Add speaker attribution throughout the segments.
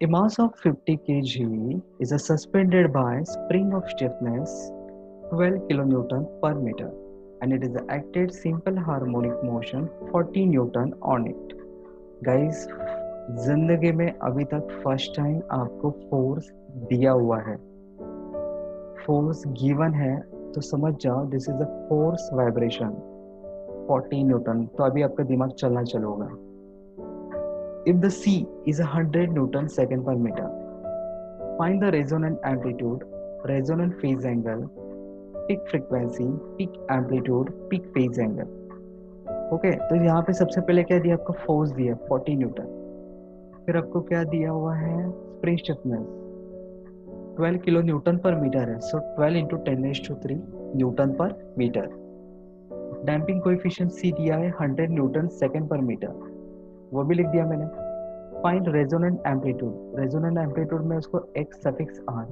Speaker 1: mass of 50 kg is suspended by spring of stiffness 12 kilonewton per meter and it is acted simple harmonic motion 40 newton on it. Guys, जिंदगी में अभी तक first time आपको force दिया हुआ है, force given है, तो समझ जाओ this is a force vibration 40 newton. तो अभी आपका दिमाग चलना चालू होगा। If the C is 100 newton second per metre, find the resonant amplitude, resonant phase angle, peak frequency, peak amplitude, peak phase angle. Okay, तो यहाँ पे सबसे पहले क्या दिया आपको, फोर्स दिया 40 न्यूटन। फिर आपको क्या दिया हुआ है, स्प्रिंग स्टिफनेस 12 किलो न्यूटन पर मीटर है, सो 12 इंटू 10⁻³ न्यूटन पर मीटर। डैम्पिंग कोएफिशिएंट सी दिया है 100 न्यूटन सेकेंड पर मीटर, वो भी लिख दिया मैंने। Find resonant amplitude, resonant amplitude में उसको x suffix r,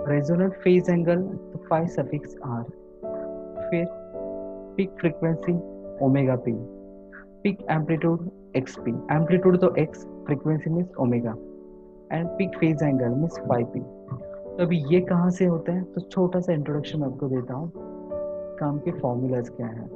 Speaker 1: resonant phase angle तो फाई सफिक्स r, फिर peak frequency omega p, peak amplitude xp, amplitude तो x, frequency means omega, and peak phase angle means phi p। तो अभी ये कहाँ से होता है, तो छोटा सा इंट्रोडक्शन आपको देता हूँ, काम के फॉर्मूलाज क्या है।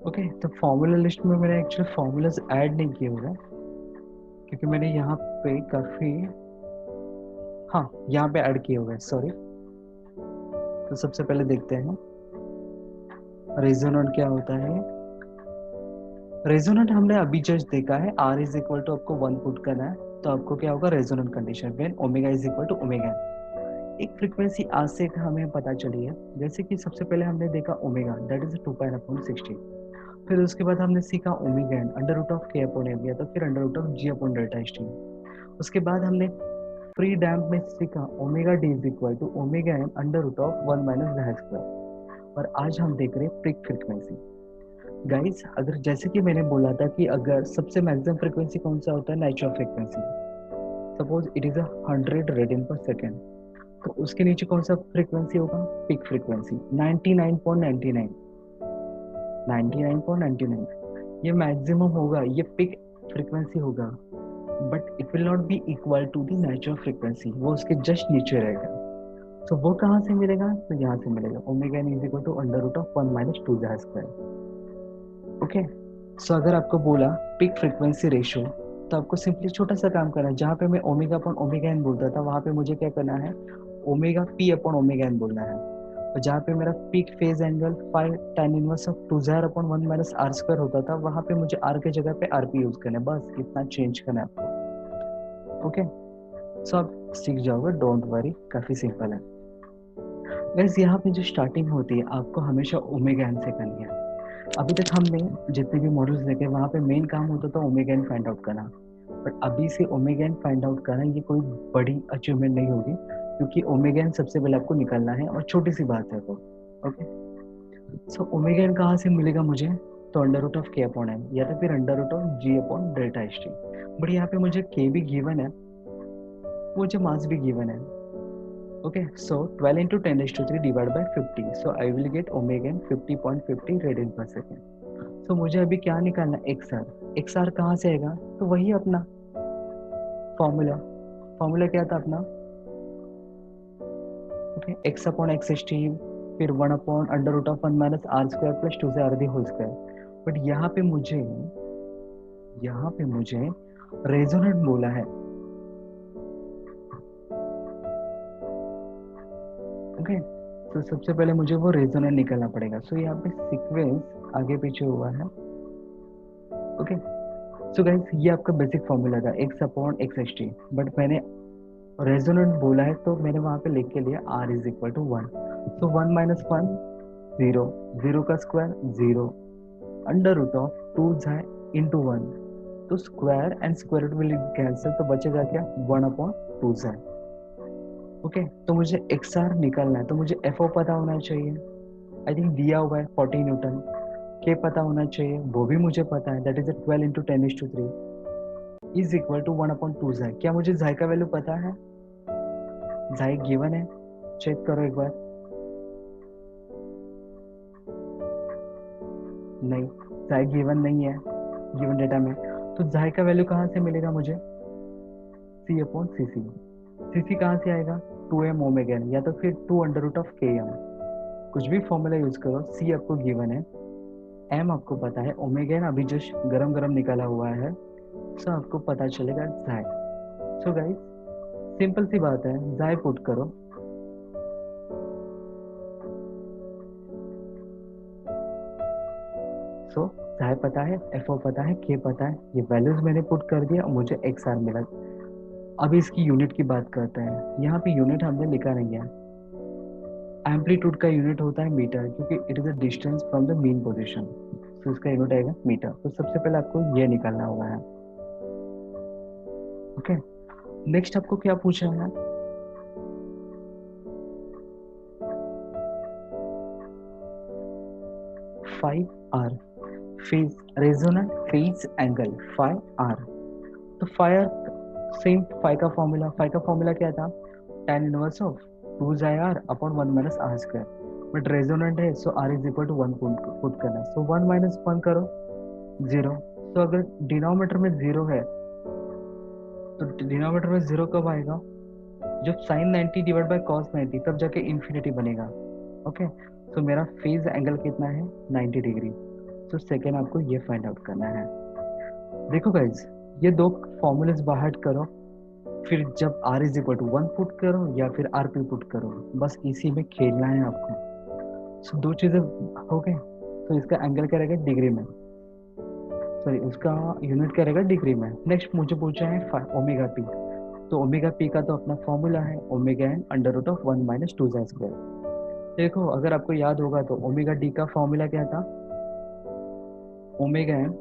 Speaker 1: ओके, तो फॉर्मूला लिस्ट में मैंने एक्चुअली फॉर्मूलाज ऐड नहीं किए हुए क्योंकि मैंने यहाँ पे काफी, हाँ यहाँ पे ऐड किए हुए हैं, सॉरी। तो सबसे पहले देखते हैं रेजोनेंट क्या होता है। रेजोनेंट हमने अभी जस्ट देखा है, R इज इक्वल टू आपको 1 पुट करना है, तो आपको क्या होगा, resonant condition when omega is equal to omega. एक फ्रीक्वेंसी आज से हमें पता चली है, जैसे कि सबसे पहले हमने देखा ओमेगा दैट इज 2π/60, फिर उसके बाद हमने सीखा omega n under root of k upon m, या तो फिर under root of g upon delta st। उसके बाद हमने फ्री डैम्प में सीखा omega d is equal to omega m under root of 1 minus zeta square. और आज हम देख रहे हैं पीक फ्रीक्वेंसी। गाइस, अगर जैसे कि मैंने बोला था कि अगर सबसे मैक्सिमम फ्रीक्वेंसी कौन सा होता है, natural frequency, suppose it is 100 radian पर सेकेंड, तो उसके नीचे कौन सा फ्रीक्वेंसी होगा, पीक फ्रीक्वेंसी 99.99, 99.99, ये मैक्सिमम होगा, ये पीक फ्रीक्वेंसी होगा, but it will not be equal to the natural frequency, वो उसके जस्ट नीचे रहेगा। तो वो कहाँ से मिलेगा, तो यहाँ से मिलेगा, omega N is equal to under root of 1 minus 2 square. Okay, so अगर आपको बोला पीक फ्रीक्वेंसी रेशियो, तो आपको सिंपली छोटा सा काम करना है, जहाँ पे मैं ओमेगा अपॉन ओमेगा एन बोलता था वहाँ पे मुझे क्या करना है, omega p upon omega n बोलना है। और जहाँ पे मेरा peak phase angle 5 tan inverse of 2 upon 1 minus are square होता था, वहाँ पे मुझे आर के जगह पे आर पी यूज करना है, बस इतना चेंज करना है आपको। ओके, सो आप सीख जाओगे, डोंट वरी, काफी सिंपल है। वैसे यहाँ पे जो स्टार्टिंग होती है आपको हमेशा ओमेगा एन से करनी है। अभी तक हमने जितने भी मॉडल्स देखे वहाँ पे मेन काम होता था ओमेगा एन फाइंड आउट करना, बट अभी से ओमेगा एन फाइंड आउट करना ये कोई बड़ी अचीवमेंट नहीं होगी, क्योंकि ओमेगा एन सबसे पहले आपको निकालना है और छोटी सी बात है वो। ओके, सो ओमेगा एन कहाँ से मिलेगा मुझे, तो under root of k upon m, या तो फिर under root of g upon delta h t. But यहाँ पे मुझे के भी गिवन है, मुझे मास भी गिवन है। Okay, so 12 into 10⁻³ divided by 50, so I will get omega n 50.50 radian पर सेकेंड। तो मुझे अभी क्या निकालना है, XR कहाँ से आएगा, तो वही अपना फॉर्मूला क्या था अपना, okay, x upon x s t, फिर 1 upon under root of 1 minus are square plus 2 से r the whole square. But यहाँ पे मुझे रेजोनेंट बोला है। ओके, तो सबसे पहले मुझे वो रेजोनेंट निकालना पड़ेगा। सो यहाँ पे सीक्वेंस आगे पीछे हुआ है। ओके, सो गाइस, ये आपका बेसिक फॉर्मूला था x upon x H t, but मैंने रेजोनेंट बोला है तो मैंने वहां पे लिख के लिया r is equal to 1। So 1 minus 1 0, 0 का स्क्वायर 0, अंडर रूट ऑफ 2 जाए इंटू 1, तो square and square root will cancel, तो बचेगा क्या 1 अपॉन 2 जाए। ओके, तो मुझे एक्स आर निकालना है, तो मुझे एफ ओ पता होना चाहिए, आई थिंक दिया हुआ है 40 न्यूटन। के पता होना चाहिए, वो भी मुझे पता है, that is 12 into 10⁻³ is equal to 1 upon 2 जाए। क्या मुझे जाए का वैल्यू पता है? जाए गिवन है, चेक करो एक बार। नहीं, जाए गिवन नहीं है गिवन डेटा में, तो जाए का वैल्यू कहाँ से मिलेगा मुझे? सी अपॉन सी सी। सी सी कहाँ से आएगा? 2m ओमेगा n, या तो फिर 2 अंडर रूट ऑफ के एम, कुछ भी फॉर्मूला यूज करो। सी आपको गिवन है, एम आपको पता है, ओमेगा एन अभी जस्ट गरम गरम निकाला हुआ है, सो आपको पता चलेगा जाए। सो गाइस, सिंपल सी बात है, जाए पुट करो, सो जाए पता है, एफ ओ पता है, के पता है, ये वैल्यूज मैंने पुट कर दिया और मुझे एक्स आर मिला। अब इसकी यूनिट की बात करते हैं। यहाँ पे यूनिट हमने लिखा नहीं है, एम्पलीट्यूड का यूनिट होता है मीटर, क्योंकि it is a distance from the mean position, तो इसका यूनिट आएगा मीटर। तो सबसे पहले आपको ये निकालना हुआ है। ओके, नेक्स्ट आपको क्या पूछा है? Phi r phase resonant phase angle 5r। तो फाइव सेम फाइव का फॉर्मूला, क्या था? tan inverse of 2 r upon 1 minus r square, but resonant है so r is equal to 1 put करना है। सो 1 माइनस 1 करो 0। तो अगर डिनोमिनेटर में 0 है, तो डिनोमिनेटर में 0 कब आएगा? जब साइन 90 डिवाइड बाय कॉस 90, तब जाके इन्फिनिटी बनेगा। ओके, तो मेरा फेज एंगल कितना है? 90 डिग्री। तो सेकेंड आपको ये फाइंड आउट करना है। देखो गाइज, ये दो फॉर्मूलेस बाहर करो, फिर जब r is equal to 1 put करो या फिर r p पुट करो, बस इसी में खेलना है आपको। सो दो चीजें हो गई, तो इसका एंगल क्या रहेगा? डिग्री में, सॉरी उसका यूनिट क्या रहेगा? डिग्री में। नेक्स्ट मुझे पूछा है ओमेगा पी, तो ओमेगा पी का तो अपना फॉर्मूला है omega n under root of 1 minus 2 square. देखो, अगर आपको याद होगा तो ओमेगा डी का फॉर्मूला क्या था? Omega n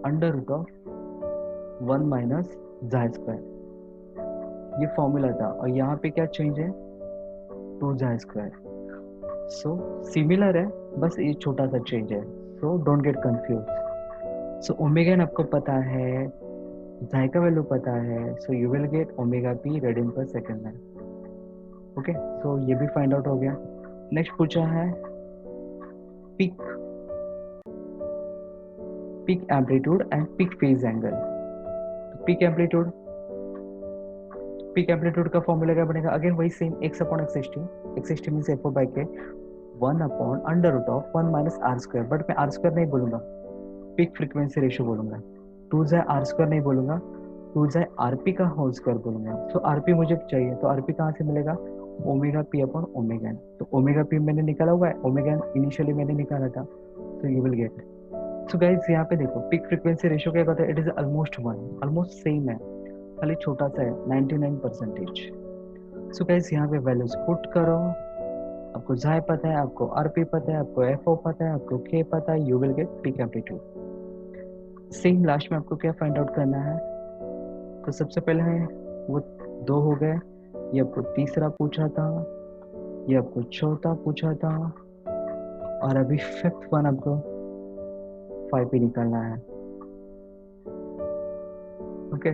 Speaker 1: under root of 1 minus zeta square, ये फॉर्मूला था, और यहाँ पे क्या चेंज है? 2 जाय स्क्वायर। सो सिमिलर है, बस ये छोटा सा चेंज है, so don't get confuse. So omega n आपको पता है, जाय का वैल्यू पता है, so you will get omega p radian per second में। ओके, सो ये भी फाइंड आउट हो गया। नेक्स्ट पूछा है peak peak amplitude and peak phase angle. Peak amplitude का फॉर्मूला क्या बनेगा? अगेन वही same, x upon x s t, means f o by k 1 upon under root of 1 minus are square, but मैं r square नहीं बोलूंगा, pick frequency ratio बोलूंगा। 2 जाए are square नहीं बोलूंगा, 2 जाए आरपी का होल स्क्वायर बोलूंगा। सो आरपी मुझे चाहिए, तो आरपी कहाँ से मिलेगा? Omega p upon omega n. तो ओमेगा पी मैंने निकाला हुआ है, ओमेगा एन इनिशियली मैंने निकाला था, तो you will gate. So guys, यहाँ पे देखो पिक फ्रीक्वेंसी रेशियो क्या कहता है? It is almost 1, almost same है, खाली छोटा सा है 99%। सो गाइस, यहाँ पे वैल्यूज पुट करो, आपको जाय पता है, आपको आरपी पता है, आपको एफ ओ पता है, आपको के पता है, you will get peak amplitude. Same last में आपको क्या फाइंड आउट करना है? तो सबसे पहले है वो दो हो गए, ये आपको तीसरा पूछा था, ये आपको चौथा पूछा था, और अभी फिफ्थ वन आपको 5 पे निकालना है। Okay,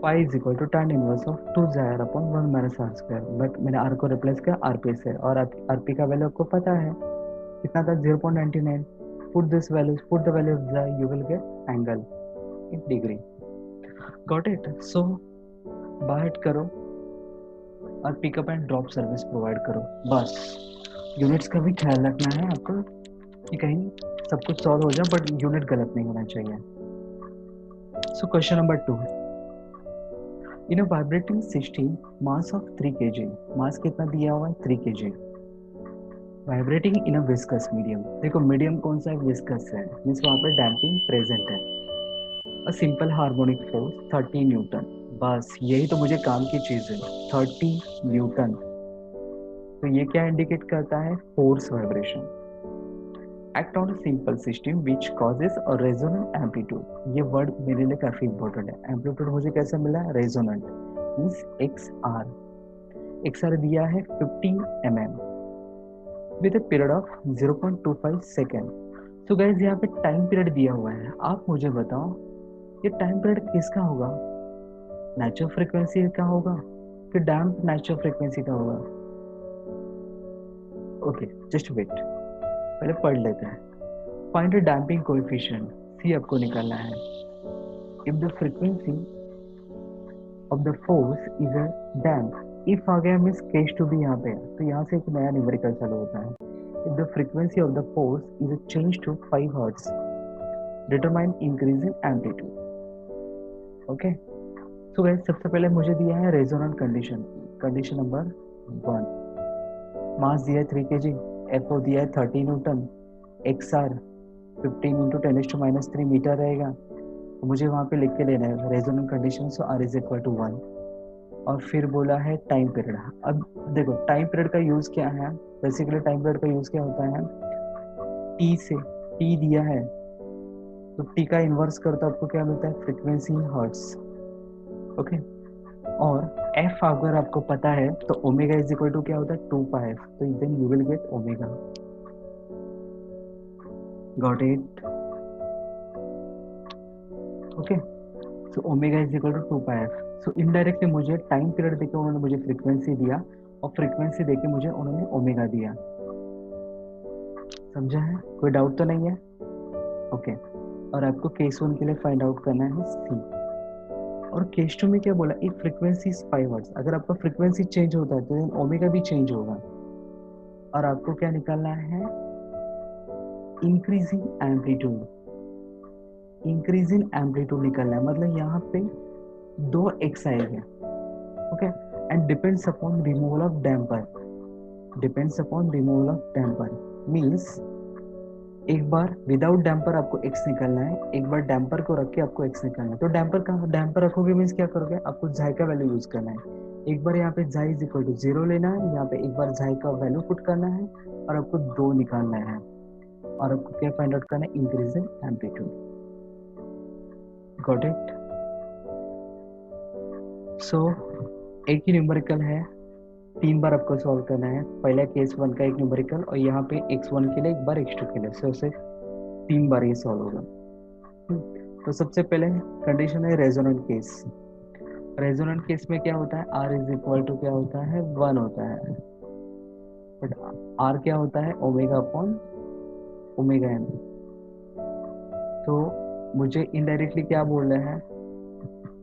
Speaker 1: 5 is equal to tan inverse of 2 zeta r upon 1 minus are square, but मैंने r को रिप्लेस किया rp से, और rp का वैल्यू आपको पता है कितना था? 0.99। Put this values, put the value of xi, you will get angle in degree. Got it? So बाहर करो और pickup and drop service provide करो, बस। यूनिट्स का भी ख्याल रखना है आपको कि कहीं सब कुछ सॉल्व हो जाए, बट यूनिट गलत नहीं होना चाहिए। So question number 2, in a vibrating system mass of 3 kg, मास कितना दिया हुआ है? 3 kg, वाइब्रेटिंग इन अ विस्कस मीडियम। देखो मीडियम कौन सा है? विस्कस है, मीन्स वहां पर डैम्पिंग प्रेजेंट है। A simple harmonic force 30 Newton, बस यही तो मुझे काम की चीज है, 30 न्यूटन। तो ये क्या इंडिकेट करता है? Force vibration. Act on simple system which causes और रेजोनेंट एम्पलीट्यूड। ये वर्ड मेरे लिए काफी इंपॉर्टेंट है। एम्पलीट्यूड मुझे कैसे मिला? रेजोनेंट मीन्स एक्स आर दिया है 15 mm with a period of 0.25 second. तो गाइज यहाँ पे टाइम पीरियड दिया हुआ है, आप मुझे बताओ ये टाइम पीरियड किसका होगा? नेचुरल फ्रीक्वेंसी का होगा कि डैम्प नेचुरल फ्रीक्वेंसी का होगा? ओके, जस्ट वेट, पहले पढ़ लेते हैं। Find a damping coefficient, C आपको निकालना है। If the frequency of the force is a damp, if आ गया मीन्स केस टू भी यहाँ पे है, तो यहाँ से एक नया न्यूमेरिकल चालू होता है। If the frequency of the force is a change to 5 hertz, determine increase in amplitude. Okay, तो गाइस सबसे पहले मुझे दिया है resonant condition. Condition number 1, mass दिया है 3 kg, एफओ दिया है 30 newton, x r 15 into 10⁻³ metre रहेगा। तो मुझे वहाँ पे लिख के लेना है resonant condition, so r is equal to 1। और फिर बोला है टाइम पीरियड। अब देखो टाइम पीरियड का यूज क्या है, बेसिकली टाइम पीरियड का यूज क्या होता है? टी से, टी दिया है तो टी का इन्वर्स करता आपको क्या मिलता है? Frequency in hertz. ओके, और एफ अगर आपको पता है तो ओमेगा इज इक्वल टू क्या होता है? 2πf, तो then you will get omega. Got it? Okay, so omega is equal to 2πf। So indirectly मुझे टाइम पीरियड देके उन्होंने मुझे फ्रीक्वेंसी दिया, और फ्रीक्वेंसी देके मुझे उन्होंने ओमेगा दिया। समझा है? कोई डाउट तो नहीं है? ओके, और आपको केस 1 के लिए फाइंड आउट करना है सी। और केस 2 में क्या बोला? इफ फ्रीक्वेंसी इज 5 हर्ट्ज, अगर आपका फ्रीक्वेंसी चेंज होता है तो देन ओमेगा भी चेंज होगा। और आपको क्या निकालना है? Increasing amplitude. इंक्रीजिंग एम्पलीट्यूड निकालना है, मतलब यहाँ पे 2 एक्स आएगा। Okay, and depends upon removal of damper. Depends upon removal of damper means एक बार विदाउट डैम्पर आपको एक्स निकालना है, एक बार डैम्पर को रख के आपको एक्स निकालना है। तो डैम्पर का डैम्पर रखोगे मीन्स क्या करोगे? आपको झाई का वैल्यू यूज करना है। एक बार यहाँ पे झाई इज इक्वल टू 0 लेना है, यहाँ पे एक बार झाई का वैल्यू पुट करना है, और आपको 2 निकालना है, और आपको क्या फाइंड आउट करना है? Increase in amplitude. Got it? So एक ही न्यूमेरिकल है, 3 बार आपको सॉल्व करना है। पहला केस 1 का एक न्यूमेरिकल, और यहाँ पे x1 के लिए एक बार, x2 के लिए, सो उसे 3 बार ये सॉल्व होगा। तो सबसे पहले कंडीशन है रेजोनेंट केस। रेजोनेंट केस में क्या होता है? r इज इक्वल टू क्या होता है? 1 होता है, बट r क्या होता है? Omega upon omega n। तो मुझे इनडायरेक्टली क्या बोल रहे हैं?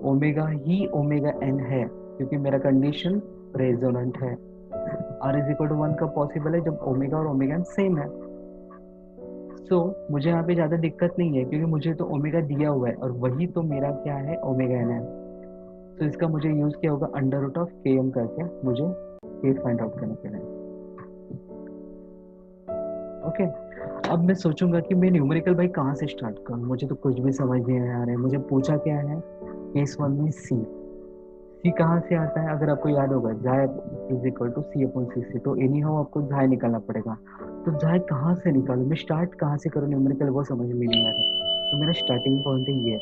Speaker 1: ओमेगा ही ओमेगा n है, क्योंकि मेरा कंडीशन रेजोनेंट है। r इज इक्वल टू 1 कब पॉसिबल है? जब ओमेगा और ओमेगा n सेम है। सो मुझे यहाँ पे ज्यादा दिक्कत नहीं है, क्योंकि मुझे तो ओमेगा दिया हुआ है, और वही तो मेरा क्या है? ओमेगा n है। तो इसका मुझे यूज किया होगा अंडर रूट ऑफ के एम करके, मुझे के फाइंड आउट करने के लिए। ओके, अब मैं सोचूंगा कि मैं न्यूमेरिकल भाई कहाँ से स्टार्ट करूँ, मुझे तो कुछ भी समझ नहीं आ रहा है। मुझे पूछा क्या है केस 1 में? सी कहाँ से आता है? अगर आपको याद होगा xi is equal to C upon C C, तो एनी हाउ आपको झाई निकालना पड़ेगा। तो झाई कहाँ से निकालूं, मैं स्टार्ट कहाँ से करूँ न्यूमेरिकल, वो समझ में नहीं आ रहा। तो मेरा स्टार्टिंग पॉइंट है ये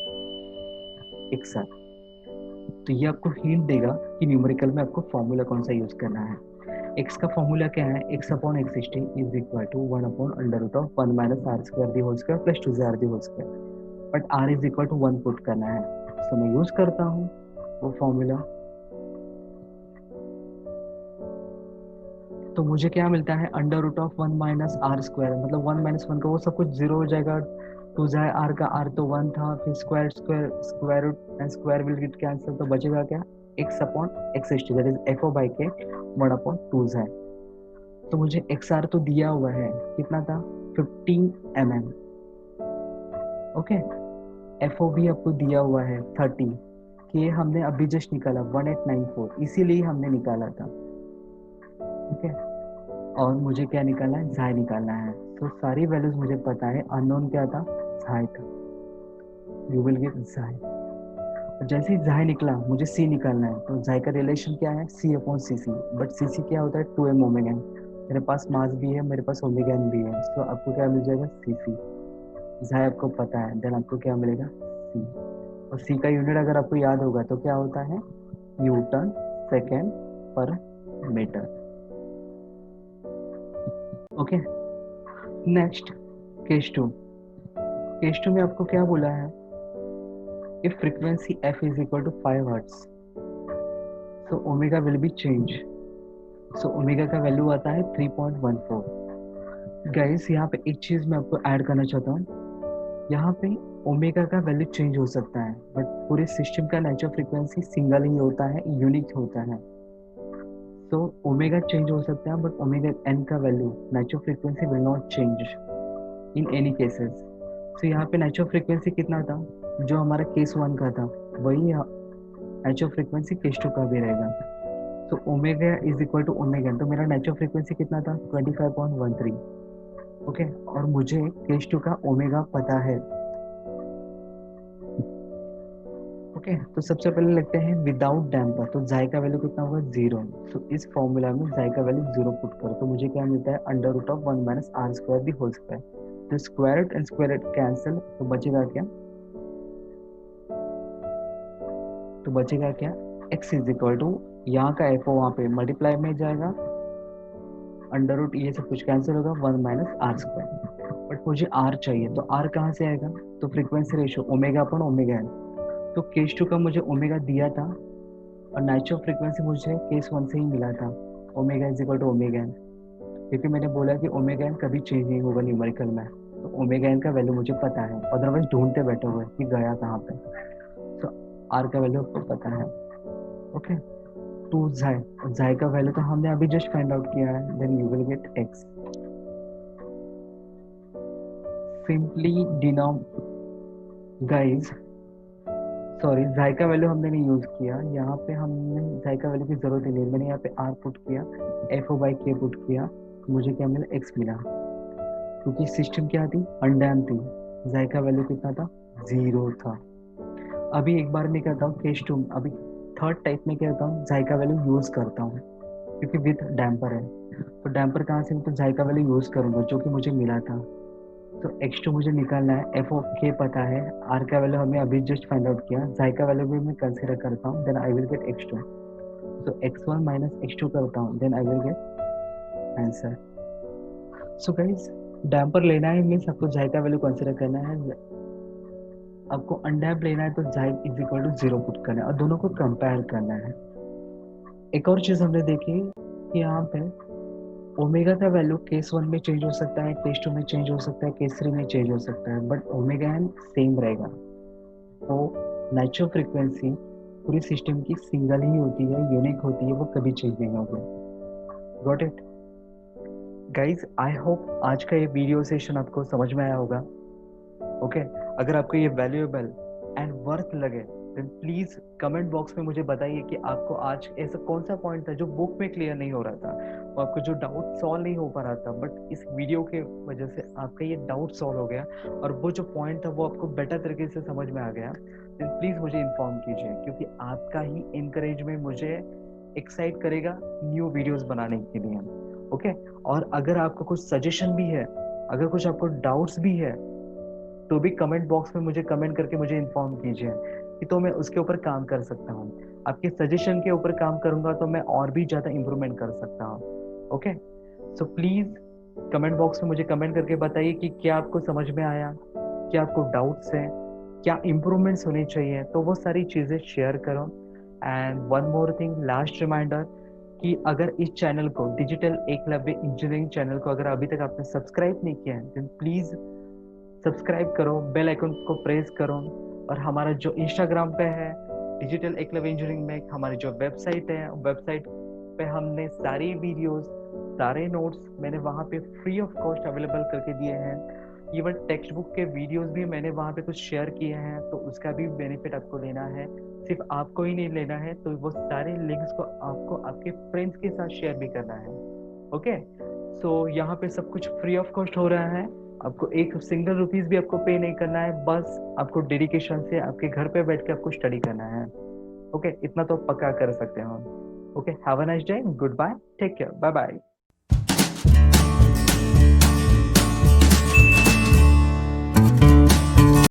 Speaker 1: एक साथ। तो ये आपको हिंट देगा कि न्यूमेरिकल में आपको फॉर्मूला कौन सा यूज करना है। एक्स का फॉर्मूला क्या है? X upon x t is equal to 1 upon under root of 1 minus are square the whole square plus 2r the whole square, but r is equal to 1 put करना है। तो मैं use करता हूँ वो फॉर्मूला। तो मुझे क्या मिलता है? Under root of 1 minus are square, मतलब 1 माइनस 1 का वो सब कुछ 0 हो जाएगा। 2 जाए आर का, आर तो 1 था, फिर square square square root and square will get cancel, तो बचेगा क्या? X upon x t that is f o by k 1 upon 2 जाए। तो मुझे एक्स आर तो दिया हुआ है, कितना था? 15 mm। ओके, एफ ओ भी आपको दिया हुआ है 30, के हमने अभी जस्ट निकाला 1894, इसीलिए हमने निकाला था। ओके, और मुझे क्या निकालना है? झाई निकालना है। तो सारी वैल्यूज मुझे पता है, अननोन क्या था? झाई था। You will get xi. जैसे ही जाय निकला मुझे सी निकालना है, तो जाय का रिलेशन क्या है, सी अपॉन सी सी, बट सी सी क्या होता है, 2m ओमेगा एन। मेरे पास मास भी है, मेरे पास ओमेगा एन भी है, तो आपको क्या मिल जाएगा, सी सी। जाय आपको पता है, देन आपको क्या मिलेगा, सी। और सी का यूनिट अगर आपको याद होगा तो क्या होता है, newton second per metre. Okay, next case two. Case two में आपको क्या बोला है, if frequency f is equal to 5 hertz, so omega will be change, so omega का वैल्यू आता है 3.14। गाइस यहाँ पे एक चीज मैं आपको ऐड करना चाहता हूँ, यहाँ पे ओमेगा का वैल्यू चेंज हो सकता है, बट पूरे सिस्टम का नेचुरल फ्रीक्वेंसी सिंगल ही होता है, यूनिक होता है। तो ओमेगा चेंज हो सकता है, बट ओमेगा एन का value natural frequency will not change in any cases. तो यहाँ पे नेचुरल फ्रीक्वेंसी कितना था, जो हमारा केस वन का था, वही नेचुरल फ्रीक्वेंसी केस टू का भी रहेगा। तो omega is equal to omega, तो मेरा नेचुरल फ्रीक्वेंसी कितना था, 25.13। ओके, और मुझे केस टू का ओमेगा पता है। ओके, तो सबसे पहले लगते हैं विदाउट डैम्पर, तो जाय का वैल्यू कितना होगा, 0। तो इस फॉर्मूला में जाय का वैल्यू 0 पुट करो, तो मुझे क्या मिलता है, under root of 1 minus are square the whole square. तो square root and square root cancel, तो बचेगा क्या, x इज इक्वल टू, यहाँ का एफ वहाँ पे मल्टीप्लाई में जाएगा, अंडर रूट ये सब कुछ कैंसिल होगा, 1 माइनस आर स्क्वायर। बट मुझे आर चाहिए, तो आर कहाँ से आएगा, तो frequency ratio omega upon omega है। तो केस टू का मुझे ओमेगा दिया था, और नेचुरल फ्रीक्वेंसी मुझे केस वन से ही मिला था, omega is equal to omega n, क्योंकि मैंने बोला कि ओमेगा एन कभी चेंज नहीं होगा न्यूमेरिकल में। तो ओमेगा एन का वैल्यू मुझे पता है, अदरवाइज ढूंढते बैठे हुए कि गया कहाँ पे। तो आर का वैल्यू आपको पता है। ओके, टू जाय, जाय का वैल्यू तो हमने अभी जस्ट फाइंड आउट किया है, then you will get X. Simply denom guys, sorry xi का वैल्यू हमने नहीं यूज किया, यहाँ पे हमने जाय का वैल्यू की जरूरत ही नहीं, मैंने यहाँ पे आर पुट किया, एफ ओ बाई के पुट किया, मुझे क्या मिला, एक्स मिला, क्योंकि सिस्टम क्या थी, अनडैम्प थी। जाय का वैल्यू कितना था, 0 था। अभी एक बार मैं कहता हूँ केस टू, अभी थर्ड टाइप में क्या करता हूँ, जाय का वैल्यू यूज करता हूँ, क्योंकि विथ डैम्पर है। तो डैम्पर कहाँ से, तो जाय का वैल्यू यूज करूंगा, जो कि मुझे मिला था। तो एक्स टू मुझे निकालना है, एफ ओ के पता है, आर का वैल्यू हमें अभी जस्ट फाइंड आउट किया, जाय का वैल्यू भी मैं कंसिडर करता हूँ, then I will get X two. तो X one minus X two करता हूँ, then I will get answer. So guys, damper लेना है मीन्स आपको जाय का वैल्यू कंसिडर करना है, आपको अनडैम्प लेना है तो जाय इज इक्वल टू 0 पुट करना है, और दोनों को कंपेयर करना है। एक और चीज हमने देखी कि यहाँ पे ओमेगा का वैल्यू केस वन में चेंज हो सकता है, केस टू में चेंज हो सकता है, केस थ्री में चेंज हो सकता है, बट ओमेगा एन सेम रहेगा। तो नेचुरल फ्रीक्वेंसी पूरी सिस्टम की सिंगल ही होती है, यूनिक होती है, वो कभी चेंज नहीं होगी। Got it guys, I hope आज का ये वीडियो सेशन आपको समझ में आया होगा। ओके, अगर आपको ये वैल्यूएबल एंड वर्थ लगे, देन प्लीज कमेंट बॉक्स में मुझे बताइए कि आपको आज ऐसा कौन सा पॉइंट था जो बुक में क्लियर नहीं हो रहा था, और आपको जो डाउट सॉल्व नहीं हो पा रहा था, बट इस वीडियो के वजह से आपका ये डाउट सॉल्व हो गया, और वो जो पॉइंट था वो आपको बेटर तरीके से समझ में आ गया, देन प्लीज मुझे इन्फॉर्म कीजिए, क्योंकि आपका ही इनकरेजमेंट मुझे एक्साइट करेगा न्यू वीडियोस बनाने के लिए। ओके, और अगर आपका कुछ सजेशन भी है, अगर कुछ आपको डाउट्स भी है, तो भी कमेंट बॉक्स में मुझे कमेंट करके मुझे इन्फॉर्म कीजिए, कि तो मैं उसके ऊपर काम कर सकता हूँ। आपके सजेशन के ऊपर काम करूंगा तो मैं और भी ज्यादा इम्प्रूवमेंट कर सकता हूँ। Okay, so please comment box में मुझे कमेंट करके बताइए कि क्या आपको समझ में आया, क्या आपको डाउट्स है, क्या इम्प्रूवमेंट्स होने चाहिए, तो वो सारी चीजें शेयर करो। And one more thing, last reminder, कि अगर इस चैनल को, डिजिटल एकलव्य इंजीनियरिंग चैनल को, अगर अभी तक आपने सब्सक्राइब नहीं किया है, देन प्लीज सब्सक्राइब करो, बेल आइकन को प्रेस करो, और हमारा जो इंस्टाग्राम पे है डिजिटल एकलव्य इंजीनियरिंग में, हमारी जो वेबसाइट है, वेबसाइट पे हमने सारी वीडियोस, सारे नोट्स मैंने वहाँ पे फ्री ऑफ कॉस्ट अवेलेबल करके दिए हैं। इवन टेक्स्ट बुक के वीडियोस भी मैंने वहाँ पे कुछ शेयर किए हैं, तो उसका भी बेनिफिट आपको लेना है, सिर्फ आपको ही नहीं लेना है, तो वो सारे लिंक्स को आपको आपके फ्रेंड्स के साथ शेयर भी करना है। ओके, सो यहाँ पे सब कुछ फ्री ऑफ कॉस्ट हो रहा है, आपको एक सिंगल रुपीज भी आपको पे नहीं करना है, बस आपको डेडिकेशन से आपके घर पे बैठ के आपको स्टडी करना है। ओके, इतना तो पक्का कर सकते हैं हम। Okay, have a nice day, goodbye, take care, bye bye.